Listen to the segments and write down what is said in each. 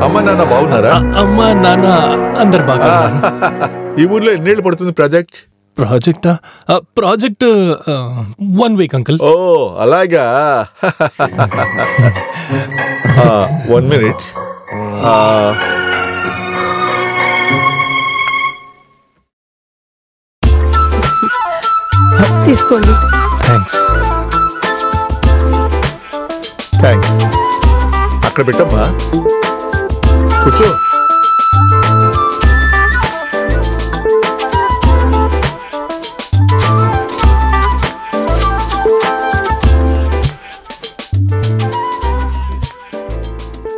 అమ్మ నాన్న బాగున్నారా? అమ్మ నాన్న అందరు బాగా. ఈ ఊర్లో ఎన్నేళ్ళు పడుతుంది ప్రాజెక్ట్? Project 1 week uncle. ఓ అలాగా. 1 minute. తీసుకోండి. థ్యాంక్స్. అక్కడ పెట్టమ్మా, కూర్చో.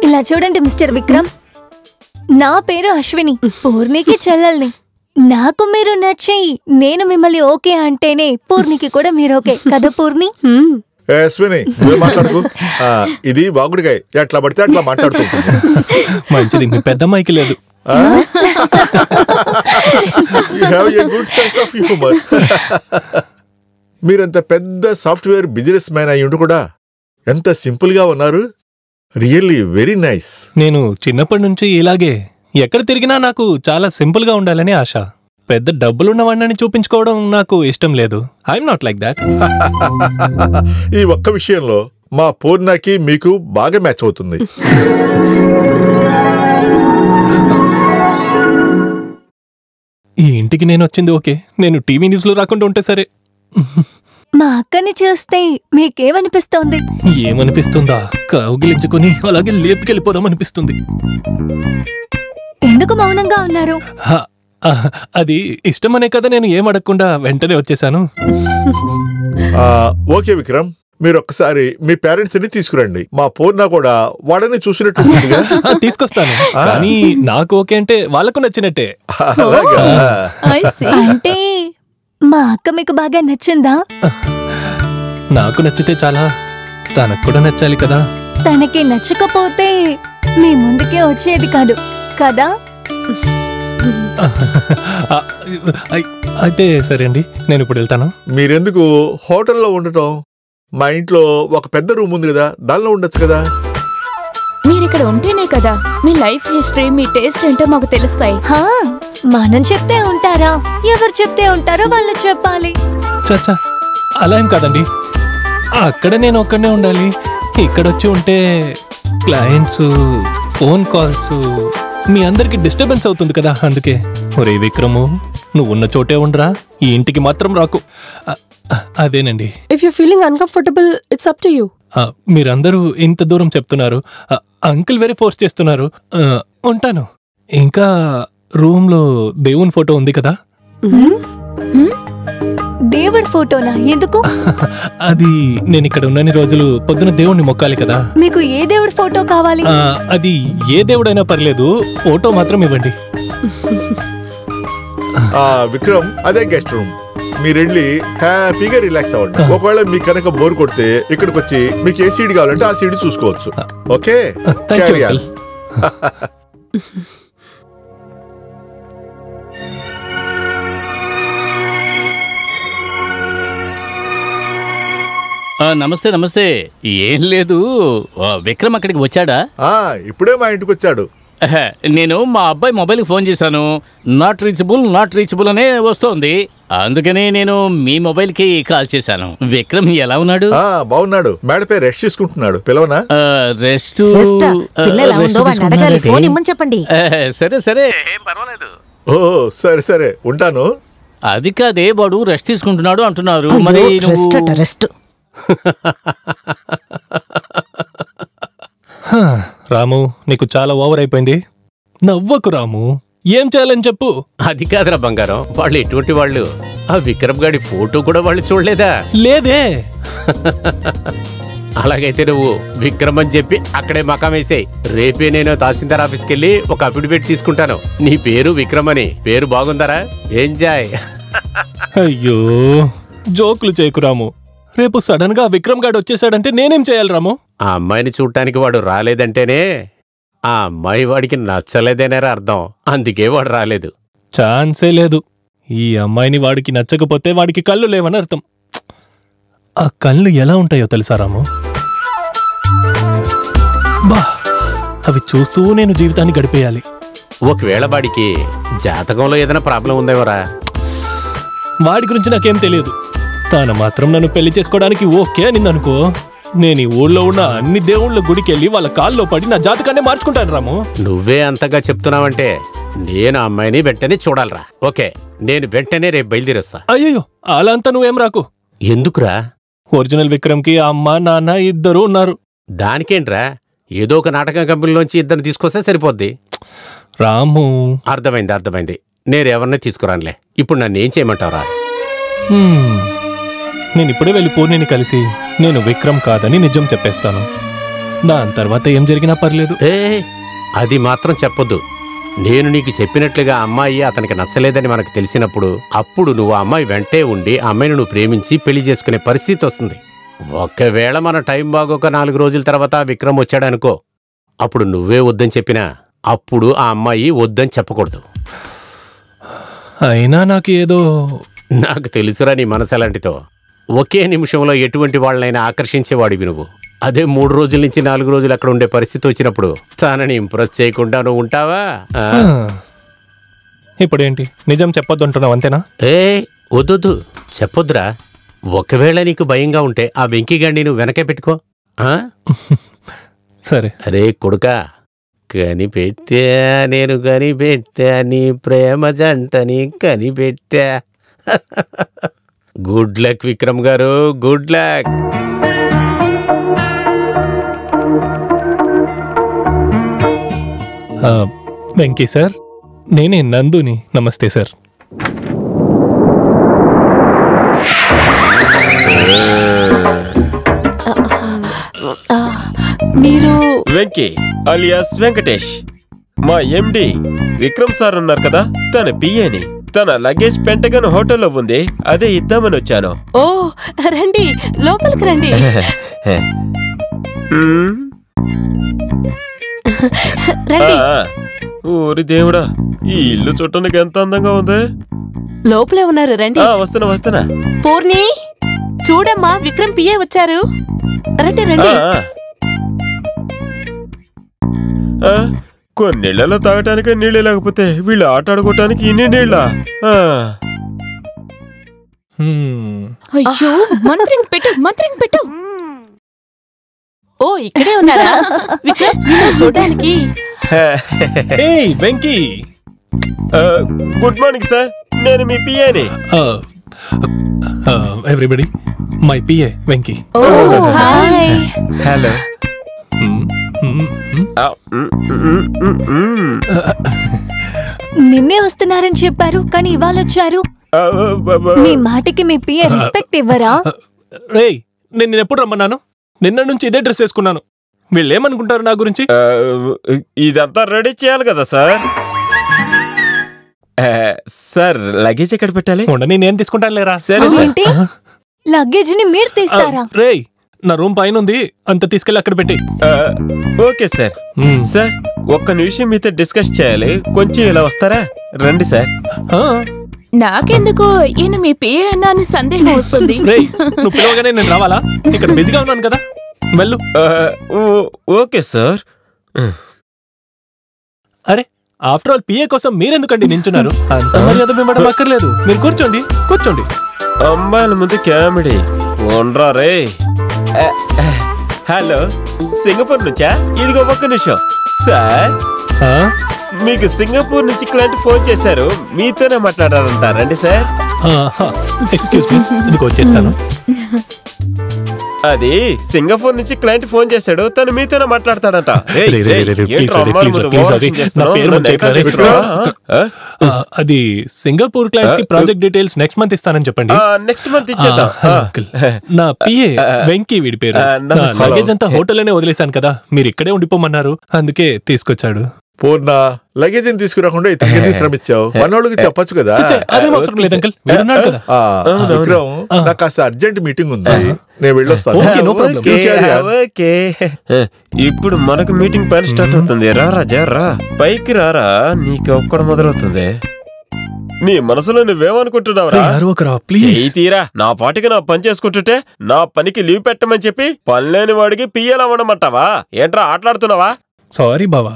ఇలా చూడండి మిస్టర్ విక్రమ్, నా పేరు అశ్విని, పూర్ణికి చెల్లెల్ని. నాకు మీరు నచ్చి నేను మిమ్మల్ని ఓకే అంటేనే పూర్ణికి కూడా మీరు ఓకే కదా పూర్ణి? అశ్విని మాట్లాడుకో. ఇది బాగుడికాయ, ఎట్లా పడితే అట్లా మాట్లాడుకుంటుంది. మంచిది, మీ పెద్దమ్మాయికి లేదు. మీరంత పెద్ద సాఫ్ట్వేర్ బిజినెస్ మ్యాన్ అయ్యి ఉండి కూడా ఎంత సింపుల్ గా ఉన్నారు. Really very nice. నేను చిన్నప్పటి నుంచి ఇలాగే, ఎక్కడ తిరిగినా నాకు చాలా సింపుల్ గా ఉండాలని ఆశ. పెద్ద డబ్బులున్నవాడిని చూపించుకోవడం నాకు ఇష్టం లేదు. I'm not like that. ఈ ఒక్క విషయంలో మా పూర్ణకి మీకు బాగా మ్యాచ్ అవుతుంది. ఈ ఇంటికి నేను వచ్చింది ఓకే, నేను టీవీ న్యూస్ లో రాకుండా ఉంటే సరే. మా అక్కని చూస్తే మీకేమనిపిస్తోంది? ఏమనిపిస్తుందా? కౌగిలించుకుని అలాగే లేపుకెళ్ళిపోదాం అనిపిస్తుంది. ఎందుకు మౌనంగా ఉన్నారు? అది ఇష్టమనే కదా నేను ఏం అడగకుండా వెంటనే వచ్చేసాను. ఓకే విక్రమ్, మీరు ఒక్కసారి మీ పేరెంట్స్ ని తీసుకురండి. మా పూర్ణ కూడా వాడని చూసినట్టు తీసుకొస్తాను. కానీ నాకు ఓకే అంటే వాళ్ళకు నచ్చినట్టే. అంటే మా అక్క మీకు బాగా నచ్చిందా? నాకు నచ్చితే చాలా, తనకు కూడా నచ్చాలి కదా. తనకి నచ్చకపోతే మీ ముందుకే వచ్చేది కాదు కదా. అయితే సరే అండి, నేను ఇప్పుడు వెళ్తాను. మీరెందుకు హోటల్లో ఉండటం? మా ఇంట్లో ఒక పెద్ద రూమ్ ఉంది కదా, దానిలో ఉండొచ్చు కదా. మీరిక్కడ ఉంటేనే కదా మీ లైఫ్ హిస్టరీ, మీ టేస్ట్ ఏంటో మాకు తెలుస్తాయి. మనం చెప్తే ఉంటారా? ఎవరు చెప్తే ఉంటారో వాళ్ళు చెప్పాలి. చచ్చా, అలా ఏం కాదండి. అక్కడ నేను ఒక్కడే ఉండాలి. ఇక్కడొచ్చి ఉంటే క్లయింట్స్, ఫోన్ కాల్స్, మీ అందరికి డిస్టర్బెన్స్ అవుతుంది కదా. అందుకే ఒరే విక్రము, నువ్వు ఉన్న చోటే ఉండరా, ఈ ఇంటికి మాత్రం రాకు. అదేనండి. If you feeling uncomfortable, it's up to you. మీరందరూ ఇంత దూరం చెప్తున్నారు, అంకుల్ వేరే ఫోర్స్ చేస్తున్నారు. ఉంటాను. ఇంకా రూమ్ లో దేవుని ఫోటో ఉంది కదా. దేవుడి ఫోటోనా? ఎందుకు? అది నేను ఇక్కడ ఉన్నన్ని రోజులు పొద్దున దేవుణ్ణి మొక్కాలి కదా. మీకు ఏ దేవుడి ఫోటో కావాలి? అది ఏ దేవుడైనా పర్లేదు, ఫోటో మాత్రం ఇవ్వండి. విక్రమ్, అదే గెస్ట్ రూమ్. మీరెళ్ళి హ్యాపీగా రిలాక్స్ అవ్వండి. ఒకవేళ మీకు కనుక బోర్ కొడితే ఇక్కడికి వచ్చి మీకు ఏ సీడ్ కావాలంటే ఆ సీడ్ చూసుకోవచ్చు. ఓకే, నమస్తే. నమస్తే. ఏం లేదు, విక్రమ్ అక్కడికి వచ్చాడా? ఇప్పుడే మా ఇంటికి వచ్చాడు. నేను మా అబ్బాయి మొబైల్కి ఫోన్ చేశాను, నాట్ రీచబుల్ అనే వస్తోంది. అందుకనే నేను మీ మొబైల్కి కాల్ చేశాను. విక్రమ్ ఎలా ఉన్నాడు? బాగున్నాడు. మేడపై రెస్ట్ తీసుకుంటున్నాడు. పిలవనా? రెస్ట్ చెప్పండి. సరే సరే, ఏం పర్వాలేదు. ఓ సరే సరే, ఉంటాను. అది కాదే, వాడు రెస్ట్ తీసుకుంటున్నాడు అంటున్నారు. మరి రెస్ట్ రాము, నీకు చాలా ఓవర్ అయిపోయింది. నవ్వకు రాము, ఏం చేయాలని చెప్పు. అది కాదురా బంగారం, వాళ్ళు ఎటువంటి వాళ్ళు? ఆ విక్రమ్ గాడి ఫోటో కూడా వాళ్ళు చూడలేదా? లేదే. అలాగైతే నువ్వు విక్రమ్ అని చెప్పి అక్కడే మకాం వేసేయ్. రేపే నేను తహసీల్దార్ ఆఫీస్కి వెళ్ళి ఒక అఫిడవిట్ తీసుకుంటాను. నీ పేరు విక్రమ్ అని. పేరు బాగుందరా? ఎంజాయ్. అయ్యో, జోకులు చేయకు రాము. రేపు సడన్ గా విక్రమ్ గాడు వచ్చేసాడంటే నేనేం చేయాలి రాము? ఆ అమ్మాయిని చూడటానికి వాడు రాలేదంటేనే ఆ అమ్మాయి వాడికి నచ్చలేదేనేరా అర్థం. అందుకే వాడు రాలేదు. ఛాన్సే లేదు. ఈ అమ్మాయిని వాడికి నచ్చకపోతే వాడికి కళ్ళు లేవని అర్థం. ఆ కళ్ళు ఎలా ఉంటాయో తెలుసా రాము? బా, అవి చూస్తూ నేను జీవితాన్ని గడిపేయాలి. ఒకవేళ వాడికి జాతకంలో ఏదైనా ప్రాబ్లం ఉందేమోరా? వాడి గురించి నాకేం తెలియదు. తాను మాత్రం నన్ను పెళ్లి చేసుకోవడానికి ఓకే అనిందనుకో, నేను ఈ ఊళ్ళో ఉన్న అన్ని దేవుళ్ళ గుడికి వెళ్ళి వాళ్ళ కాల్లో పడి నా జాతకాన్ని మార్చుకుంటాను రాము. నువ్వే అంతగా చెప్తున్నావంటే నేను ఆ అమ్మాయిని వెంటనే చూడాలరా. ఓకే, నేను వెంటనే రేపు బయలుదేరేస్తా. అయ్యో అలా అంతా నువ్వేం రాకు. ఎందుకురా? ఒరిజినల్ విక్రమ్కి అమ్మ నాన్న ఇద్దరు ఉన్నారు. దానికేంట్రా, ఏదో ఒక నాటకం కంపెనీలోంచి ఇద్దరు తీసుకొస్తే సరిపోద్ది. రాము, అర్థమైంది. నేను ఎవరిని తీసుకురానులే. ఇప్పుడు నన్ను ఏం చేయమంటావురా? నేను ఇప్పుడే వెళ్ళి పూర్ణిని కలిసి నేను విక్రమ్ కాదని నిజం చెప్పేస్తాను. దాని తర్వాత ఏం జరిగినా పర్లేదు. అది మాత్రం చెప్పొద్దు. నేను నీకు చెప్పినట్లుగా అమ్మాయి అతనికి నచ్చలేదని మనకు తెలిసినప్పుడు అప్పుడు నువ్వు ఆ అమ్మాయి వెంటే ఉండి ఆ అమ్మాయిని నువ్వు ప్రేమించి పెళ్లి చేసుకునే పరిస్థితి వస్తుంది. ఒకవేళ మన టైం బాగోక 4 రోజుల తర్వాత విక్రమ్ వచ్చాడనుకో, అప్పుడు నువ్వే వద్దని చెప్పినా అప్పుడు ఆ అమ్మాయి వద్దని చెప్పకూడదు. అయినా నాకు తెలుసురా నీ మనసు ఎలాంటితో. ఒకే నిమిషంలో ఎటువంటి వాళ్ళనైనా ఆకర్షించేవాడివి నువ్వు. అదే 3 రోజుల నుంచి 4 రోజులు అక్కడ ఉండే పరిస్థితి వచ్చినప్పుడు తనని ఇంప్రెస్ చేయకుండా నువ్వు ఉంటావా? ఇప్పుడేంటి నిజం చెప్పొద్దు అంటున్నావు అంతేనా? వద్దు చెప్పొద్దురా. ఒకవేళ నీకు భయంగా ఉంటే ఆ వెంకీగాడిని నువ్వు వెనకే పెట్టుకో. సరే. అరే కొడుకా, కనిపెట్టా నేను కనిపెట్టా నీ ప్రేమ జంటని కనిపెట్టా. గుడ్ లక్ విక్రమ్ గారు, గుడ్ లక్. వెంకీ సార్, నేనే నందుని. నమస్తే సార్. మీరు వెంకీ అలియాస్ వెంకటేష్, మా ఎండి విక్రమ్ సార్ ఉన్నారు కదా, తన పిఏని. తన లగేజ్ పెంటగన్ హోటల్లో ఉంది, అదే ఇద్దామని వచ్చాను. ఓ రండి, లోపలికి రండి. రండి. ఊరి దేవుడా, ఈ ఇల్లు చూడటానికి ఎంత అందంగా ఉంది. లోపలే ఉన్నారు, రండి. వస్తున్నా. పూర్ణి చూడమ్మా, విక్రమ్ పిఏ వచ్చారు. రండి రండి. కొన్నిళ్లలో తాగటానికి నీళ్ళు లేకపోతే వీళ్ళు ఆట ఆడుకోవటానికి ఇన్ని నీళ్ళ. అయ్యో, మంత్రిని పెట్టు. ఓ ఇక్కడే ఉన్నారా విక్రమ్? చూడడానికి. వెంకీ, గుడ్ మార్నింగ్ సార్, నేను మీ పిఏని. Everybody, my PA Venky. Hello. నిన్నే వస్తున్నారని చెప్పారు, కానీ ఇవాళ వచ్చారు. మీ మాటకి మీ పిఏ రెస్పెక్ట్ ఇవ్వరా? రేయ్, నేను ఎప్పుడు రమ్మన్నాను? నిన్న నుంచి ఇదే డ్రెస్ వేసుకున్నాను. వీళ్ళు ఏమనుకుంటారు నా గురించి? ఇదంతా రెడీ చేయాలి కదా సార్. సార్ లగేజ్ ఎక్కడ పెట్టాలి? ఉండని, నేను తీసుకుంటాను లేరా. ఏంటి, లగేజ్ ని మీరు తీస్తారా? రేయ్, నా రూమ్ పైన ఉంది, అంత తీసుకెళ్ళి అక్కడ పెట్టి. Okay sir. సార్, ఒక్క నిమిషం మీతో డిస్కస్ చేయాలి, కొంచెం ఇలా వస్తారా? రండి సార్. నాకెందుకో ఈయన మీ పిఏ అన్నా అని సందేహం వస్తుంది. రేయ్, నువ్వు పిలవగానే నేను రావాలా? ఇక్కడ బిజీగా ఉన్నాను కదా, వెళ్ళు. Okay sir. అరే, ఆఫ్టర్ ఆల్ పిఏ కోసం మీరెందుకండి నించున్నారు? అంత మర్యాద ఇవ్వడం అక్కర్లేదు, మీరు కూర్చోండి. అమ్మాయిల ముందు కామెడీ ఉండరా రే. హలో, సింగపూర్ నుంచా? ఇదిగో ఒక్క నిమిషం సార్. మీకు సింగపూర్ నుంచి క్లయింట్ ఫోన్ చేశారు, మీతోనే మాట్లాడారంట. రండి సార్. ఎక్స్క్యూజ్ మీ, ఇదిగో వచ్చేస్తాను. అది సింగపూర్ నుంచి క్లయింట్ ఫోన్ చేశాడు, తను మీతోనే మాట్లాడతాడంట. అది సింగపూర్ క్లయింట్స్ కి ప్రాజెక్ట్ డీటెయిల్స్ నెక్స్ట్ మంత్ ఇస్తానని చెప్పండి. నెక్స్ట్ మంత్ ఇచ్చేద్దాం. నా పిఏ వెంకీ, వీడి పేరు. లగేజ్ అంతా హోటల్లోనే వదిలేశాను కదా, మీరు ఇక్కడే ఉండిపోమన్నారు, అందుకే తీసుకొచ్చాడు. పూర్ణ, లగేజ్ తీసుకురాకుండా ఇతనికి శ్రమించావు, మనోళ్ళకి చెప్పొచ్చు కదా. అదేం అవసరం లేదు అంకల్, వీడున్నాడు కదా. విక్రమ్, నాకు కాస్త అర్జెంట్ మీటింగ్ ఉంది, నేను వెళ్ళొస్తాను. ఓకే, ఇప్పుడు మనకు మీటింగ్ పని స్టార్ట్ అవుతుంది. రా రాజా, రా పైకి రారా, నీకు ఒక్కడ మొదలవుతుంది. నీ మనసులో నువ్వేమనుకుంటున్నావురా? తీరా నా పాటికి నా పని చేసుకుంటుంటే నా పనికి లీవ్ పెట్టమని చెప్పి పనిలేని వాడికి పియ్యలా ఉండమంటావా? ఏంట్రా ఆటలాడుతున్నావా? సారీ బావా.